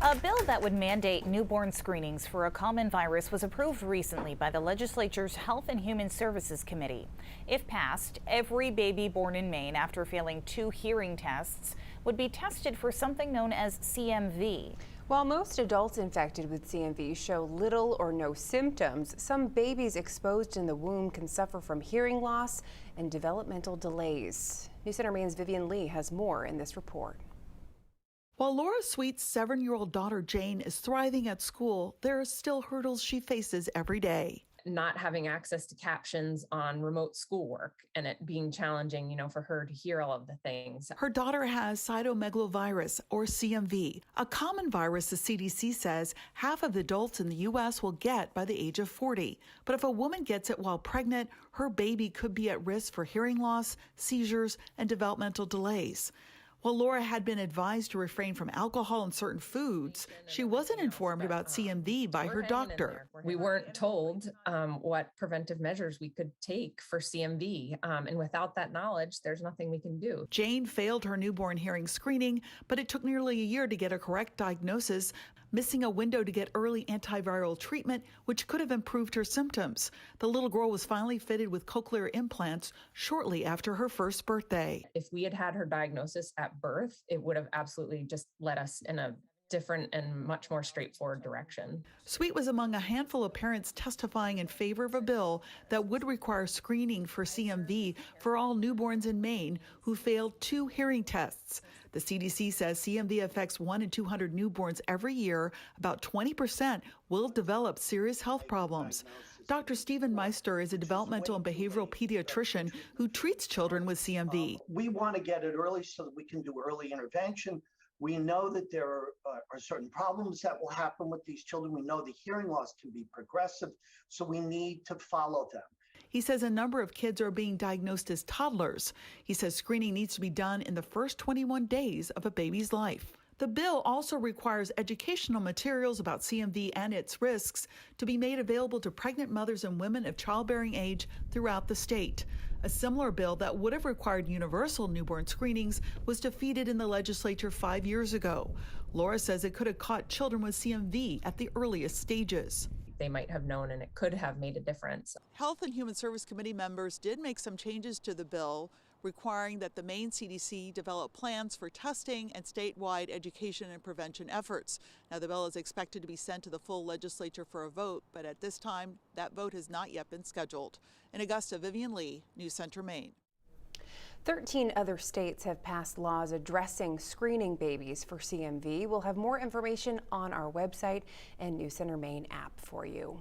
A bill that would mandate newborn screenings for a common virus was approved recently by the legislature's Health and Human Services Committee. If passed, every baby born in Maine after failing 2 hearing tests would be tested for something known as CMV. While most adults infected with CMV show little or no symptoms, some babies exposed in the womb can suffer from hearing loss and developmental delays. News Center Maine's Vivian Lee has more in this report. While Laura Sweet's 7-year-old daughter Jane is thriving at school, there are still hurdles she faces every day. Not having access to captions on remote schoolwork and it being challenging, for her to hear all of the things. Her daughter has Cytomegalovirus, or CMV, a common virus the CDC says half of adults in the U.S. will get by the age of 40. But if a woman gets it while pregnant, her baby could be at risk for hearing loss, seizures, and developmental delays. While Laura had been advised to refrain from alcohol and certain foods, she wasn't informed about CMV by her doctor. We weren't told what preventive measures we could take for CMV, and without that knowledge, there's nothing we can do. Jane failed her newborn hearing screening, but it took nearly a year to get a correct diagnosis, missing a window to get early antiviral treatment, which could have improved her symptoms. The little girl was finally fitted with cochlear implants shortly after her first birthday. If we had had her diagnosis at birth, it would have absolutely just led us in a different and much more straightforward direction. Sweet was among a handful of parents testifying in favor of a bill that would require screening for CMV for all newborns in Maine who failed 2 hearing tests. The CDC says CMV affects 1 in 200 newborns every year. About 20% will develop serious health problems. Dr. Stephen Meister is a developmental and behavioral pediatrician who treats children with CMV. We want to get it early so that we can do early intervention. We know that there are certain problems that will happen with these children. We know the hearing loss can be progressive, so we need to follow them. He says a number of kids are being diagnosed as toddlers. He says screening needs to be done in the first 21 days of a baby's life. The bill also requires educational materials about CMV and its risks to be made available to pregnant mothers and women of childbearing age throughout the state. A similar bill that would have required universal newborn screenings was defeated in the legislature 5 years ago. Laura says it could have caught children with CMV at the earliest stages. They might have known and it could have made a difference. Health and Human Service Committee members did make some changes to the bill, requiring that the Maine CDC develop plans for testing and statewide education and prevention efforts. Now, the bill is expected to be sent to the full legislature for a vote, but at this time, that vote has not yet been scheduled. In Augusta, Vivian Lee, News Center, Maine. 13 other states have passed laws addressing screening babies for CMV. We'll have more information on our website and News Center Maine app for you.